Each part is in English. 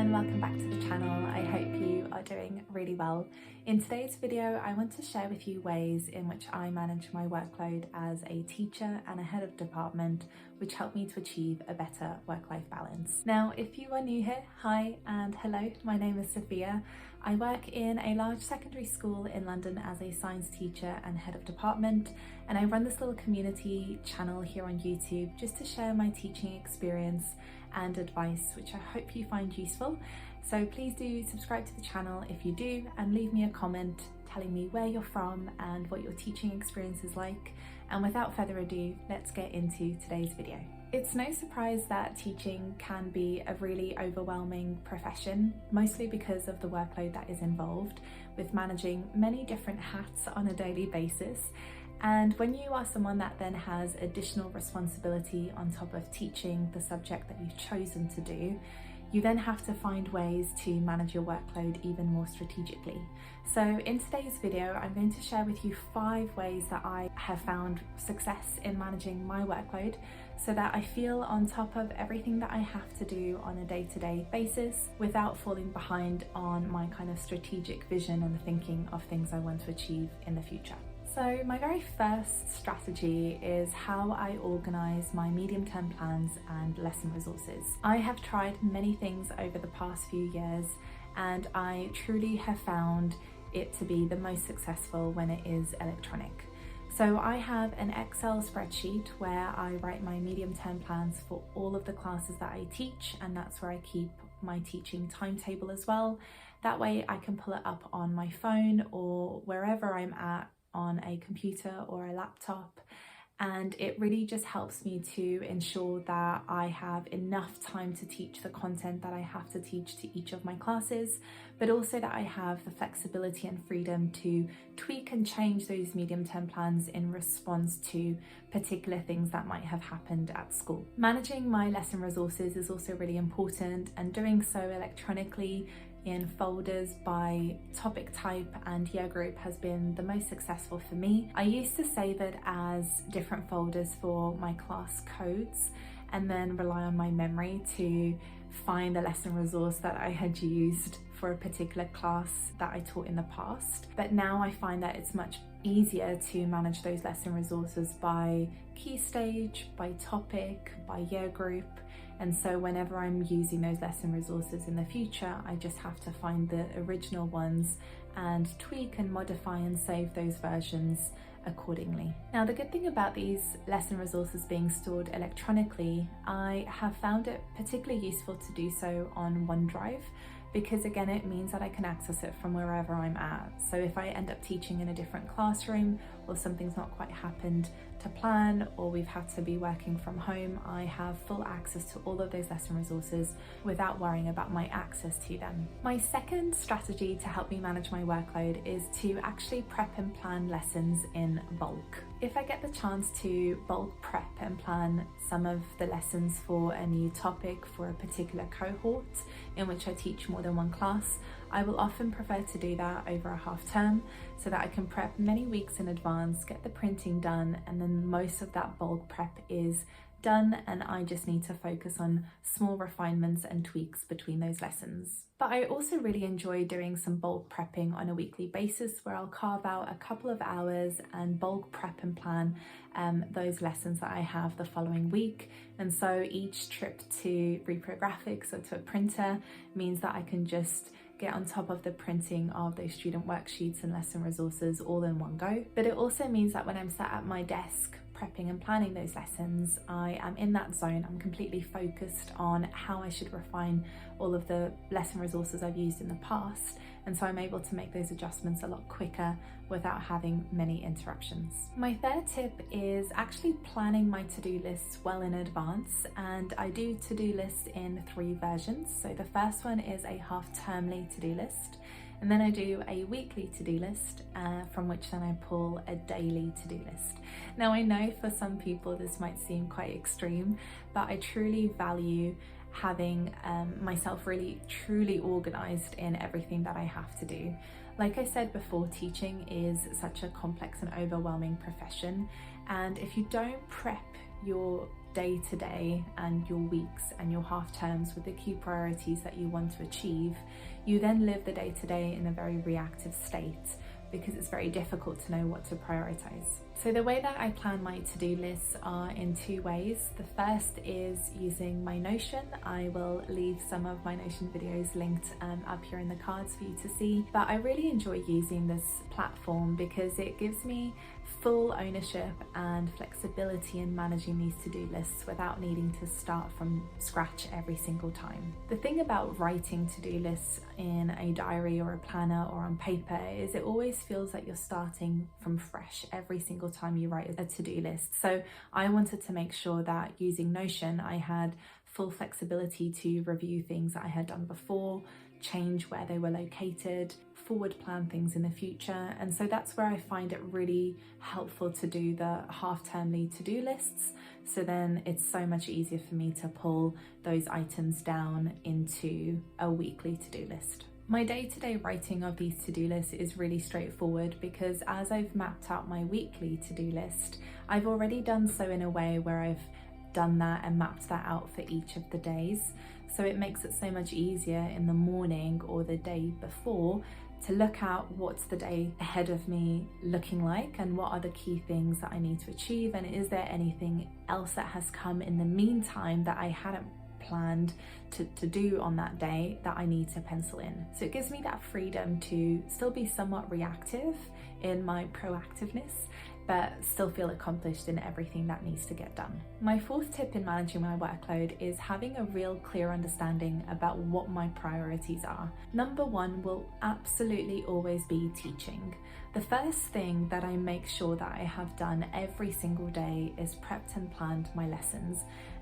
and welcome back to the channel. I hope you are doing really well. In today's video, I want to share with you ways in which I manage my workload as a teacher and a head of department, which help me to achieve a better work-life balance. Now, if you are new here, hi and hello, my name is Sophia. I work in a large secondary school in London as a science teacher and head of department, and I run this little community channel here on YouTube just to share my teaching experience and advice, which I hope you find useful. So please do subscribe to the channel if you do, and leave me a comment telling me where you're from and what your teaching experience is like. And without further ado, let's get into today's video. It's no surprise that teaching can be a really overwhelming profession, mostly because of the workload that is involved with managing many different hats on a daily basis. And when you are someone that then has additional responsibility on top of teaching the subject that you've chosen to do, you then have to find ways to manage your workload even more strategically. So in today's video, I'm going to share with you 5 ways that I have found success in managing my workload so that I feel on top of everything that I have to do on a day-to-day basis without falling behind on my kind of strategic vision and thinking of things I want to achieve in the future. So my very first strategy is how I organise my medium-term plans and lesson resources. I have tried many things over the past few years, and I truly have found it to be the most successful when it is electronic. So I have an Excel spreadsheet where I write my medium-term plans for all of the classes that I teach, and that's where I keep my teaching timetable as well. That way I can pull it up on my phone or wherever I'm at on a computer or a laptop, and it really just helps me to ensure that I have enough time to teach the content that I have to teach to each of my classes, but also that I have the flexibility and freedom to tweak and change those medium-term plans in response to particular things that might have happened at school. Managing my lesson resources is also really important, and doing so electronically in folders by topic type and year group has been the most successful for me. I used to save it as different folders for my class codes and then rely on my memory to find the lesson resource that I had used for a particular class that I taught in the past. But now I find that it's much easier to manage those lesson resources by key stage, by topic, by year group. And so whenever I'm using those lesson resources in the future, I just have to find the original ones and tweak and modify and save those versions accordingly. Now, the good thing about these lesson resources being stored electronically, I have found it particularly useful to do so on OneDrive, because again, it means that I can access it from wherever I'm at. So if I end up teaching in a different classroom, or something's not quite happened to plan, or we've had to be working from home, I have full access to all of those lesson resources without worrying about my access to them. My second strategy to help me manage my workload is to actually prep and plan lessons in bulk. If I get the chance to bulk prep and plan some of the lessons for a new topic for a particular cohort in which I teach more than one class, I will often prefer to do that over a half term so that I can prep many weeks in advance, get the printing done, and then most of that bulk prep is done and I just need to focus on small refinements and tweaks between those lessons. But I also really enjoy doing some bulk prepping on a weekly basis, where I'll carve out a couple of hours and bulk prep and plan those lessons that I have the following week. And so each trip to reprographics or to a printer means that I can just get on top of the printing of those student worksheets and lesson resources all in one go. But it also means that when I'm sat at my desk prepping and planning those lessons, I am in that zone. I'm completely focused on how I should refine all of the lesson resources I've used in the past, and so I'm able to make those adjustments a lot quicker without having many interruptions. My third tip is actually planning my to-do lists well in advance, and I do to-do lists in 3 versions. So the first one is a half-termly to-do list, and then I do a weekly to-do list from which then I pull a daily to-do list. Now, I know for some people this might seem quite extreme, but I truly value having myself really truly organized in everything that I have to do. Like I said before, teaching is such a complex and overwhelming profession, and if you don't prep your day-to-day and your weeks and your half terms with the key priorities that you want to achieve, you then live the day-to-day in a very reactive state because it's very difficult to know what to prioritize. So the way that I plan my to-do lists are in two ways. The first is using my Notion. I will leave some of my Notion videos linked up here in the cards for you to see. But I really enjoy using this platform because it gives me full ownership and flexibility in managing these to-do lists without needing to start from scratch every single time. The thing about writing to-do lists in a diary or a planner or on paper is it always feels like you're starting from fresh every single time you write a to-do list. So I wanted to make sure that using Notion, I had full flexibility to review things that I had done before, change where they were located, forward plan things in the future. And so that's where I find it really helpful to do the half-termly to-do lists. So then it's so much easier for me to pull those items down into a weekly to-do list. My day-to-day writing of these to-do lists is really straightforward because as I've mapped out my weekly to-do list, I've already done so in a way where I've done that and mapped that out for each of the days. So it makes it so much easier in the morning or the day before to look at what's the day ahead of me looking like and what are the key things that I need to achieve, and is there anything else that has come in the meantime that I hadn't planned to do on that day that I need to pencil in. So it gives me that freedom to still be somewhat reactive in my proactiveness, but still feel accomplished in everything that needs to get done. My fourth tip in managing my workload is having a real clear understanding about what my priorities are. Number one will absolutely always be teaching. The first thing that I make sure that I have done every single day is prepped and planned my lessons.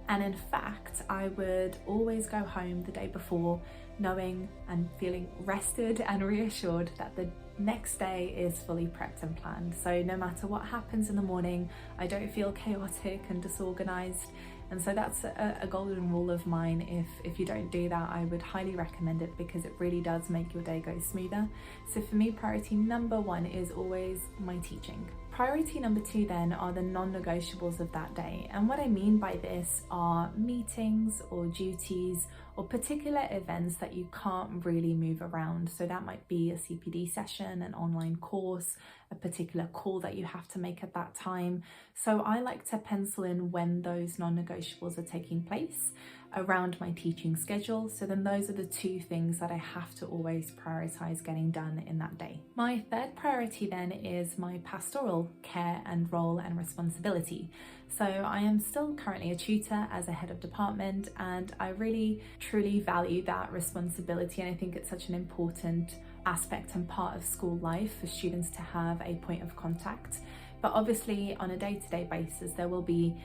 And in fact, I would always go home the day before knowing and feeling rested and reassured that the next day is fully prepped and planned. So no matter what happens in the morning, I don't feel chaotic and disorganized. And so that's a golden rule of mine. If you don't do that, I would highly recommend it because it really does make your day go smoother. So for me, priority number one is always my teaching. Priority number two then are the non-negotiables of that day. And what I mean by this are meetings or duties or particular events that you can't really move around. So that might be a CPD session, an online course, a particular call that you have to make at that time. So I like to pencil in when those non-negotiables are taking place around my teaching schedule. So then those are the two things that I have to always prioritize getting done in that day. My third priority then is my pastoral care and role and responsibility. So I am still currently a tutor as a head of department, and I really truly value that responsibility, and I think it's such an important aspect and part of school life for students to have a point of contact. But obviously on a day-to-day basis there will be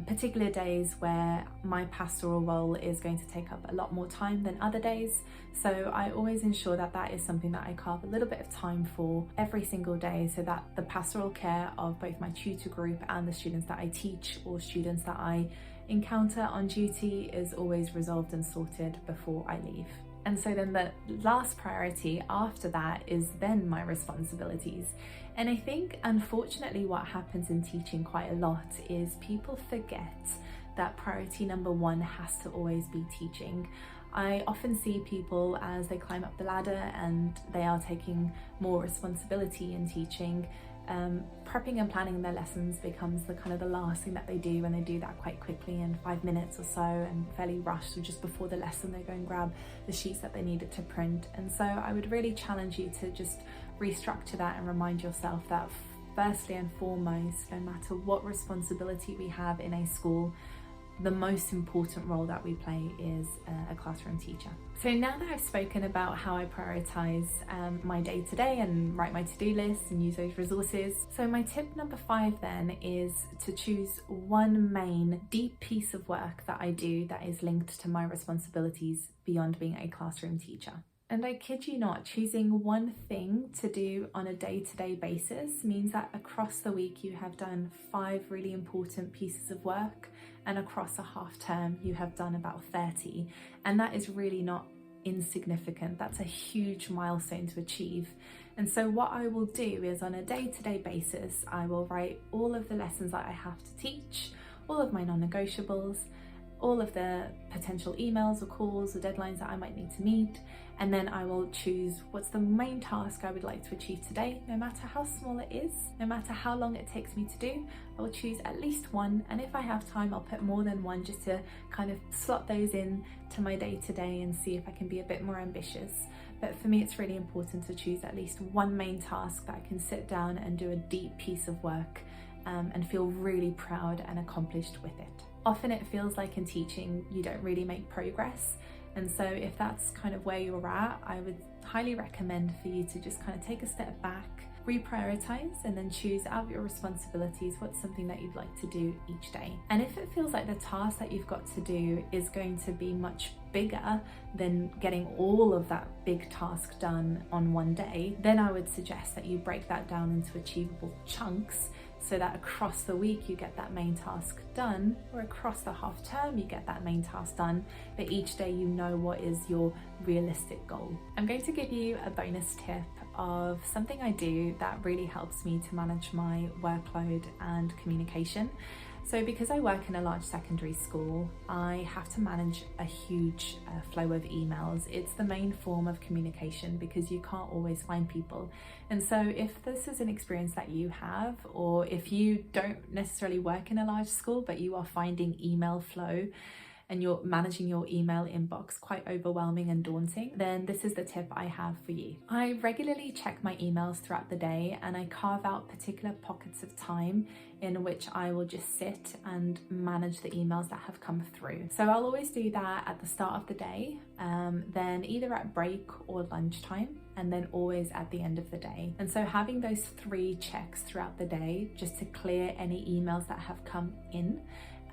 particular days where my pastoral role is going to take up a lot more time than other days. So I always ensure that that is something that I carve a little bit of time for every single day, so that the pastoral care of both my tutor group and the students that I teach or students that I encounter on duty is always resolved and sorted before I leave. And so then the last priority after that is then my responsibilities. And I think unfortunately what happens in teaching quite a lot is people forget that priority number one has to always be teaching. I often see people as they climb up the ladder and they are taking more responsibility in teaching, prepping and planning their lessons becomes the last thing that they do, and they do that quite quickly in 5 minutes or so and fairly rushed, or just before the lesson they go and grab the sheets that they needed to print. And so I would really challenge you to just restructure that and remind yourself that firstly and foremost, no matter what responsibility we have in a school, the most important role that we play is a classroom teacher. So now that I've spoken about how I prioritize my day-to-day and write my to-do lists and use those resources, so my tip number 5 then is to choose one main deep piece of work that I do that is linked to my responsibilities beyond being a classroom teacher. And I kid you not, choosing one thing to do on a day-to-day basis means that across the week you have done 5 really important pieces of work, and across a half term you have done about 30. And that is really not insignificant. That's a huge milestone to achieve. And so what I will do is on a day-to-day basis, I will write all of the lessons that I have to teach, all of my non-negotiables, all of the potential emails or calls or deadlines that I might need to meet, and then I will choose what's the main task I would like to achieve today, no matter how small it is, no matter how long it takes me to do. I will choose at least one, and if I have time I'll put more than one, just to kind of slot those in to my day-to-day and see if I can be a bit more ambitious. But for me it's really important to choose at least one main task that I can sit down and do a deep piece of work and feel really proud and accomplished with it. Often it feels like in teaching you don't really make progress, and so if that's kind of where you're at, I would highly recommend for you to just kind of take a step back, reprioritize, and then choose out of your responsibilities what's something that you'd like to do each day. And if it feels like the task that you've got to do is going to be much bigger than getting all of that big task done on one day, then I would suggest that you break that down into achievable chunks, so that across the week you get that main task done, or across the half term you get that main task done, but each day you know what is your realistic goal. I'm going to give you a bonus tip of something I do that really helps me to manage my workload and communication. So because I work in a large secondary school, I have to manage a huge flow of emails. It's the main form of communication because you can't always find people. And so if this is an experience that you have, or if you don't necessarily work in a large school, but you are finding email flow and you're managing your email inbox quite overwhelming and daunting, then this is the tip I have for you. I regularly check my emails throughout the day, and I carve out particular pockets of time in which I will just sit and manage the emails that have come through. So I'll always do that at the start of the day, then either at break or lunchtime, and then always at the end of the day. And so having those 3 checks throughout the day just to clear any emails that have come in,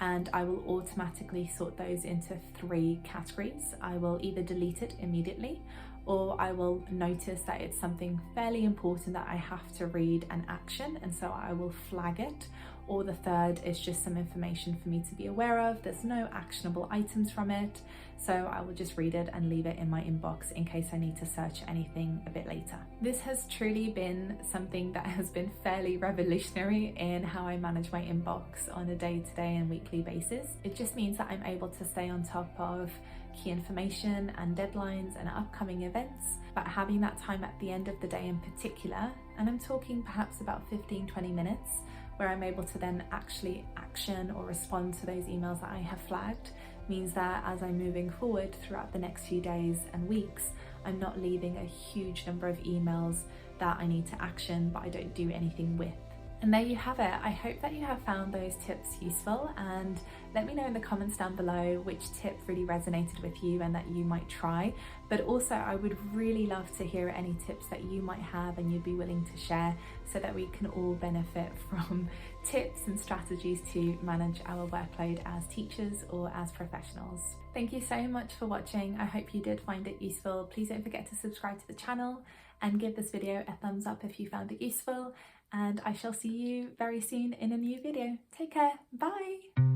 and I will automatically sort those into 3 categories. I will either delete it immediately, or I will notice that it's something fairly important that I have to read and action, and so I will flag it. Or the third is just some information for me to be aware of. There's no actionable items from it, so I will just read it and leave it in my inbox in case I need to search anything a bit later. This has truly been something that has been fairly revolutionary in how I manage my inbox on a day-to-day and weekly basis. It just means that I'm able to stay on top of key information and deadlines and upcoming events, but having that time at the end of the day in particular, and I'm talking perhaps about 15-20 minutes, where I'm able to then actually action or respond to those emails that I have flagged, means that as I'm moving forward throughout the next few days and weeks, I'm not leaving a huge number of emails that I need to action but I don't do anything with. And there you have it. I hope that you have found those tips useful, and let me know in the comments down below which tip really resonated with you and that you might try. But also I would really love to hear any tips that you might have and you'd be willing to share, so that we can all benefit from tips and strategies to manage our workload as teachers or as professionals. Thank you so much for watching. I hope you did find it useful. Please don't forget to subscribe to the channel and give this video a thumbs up if you found it useful. And I shall see you very soon in a new video. Take care. Bye.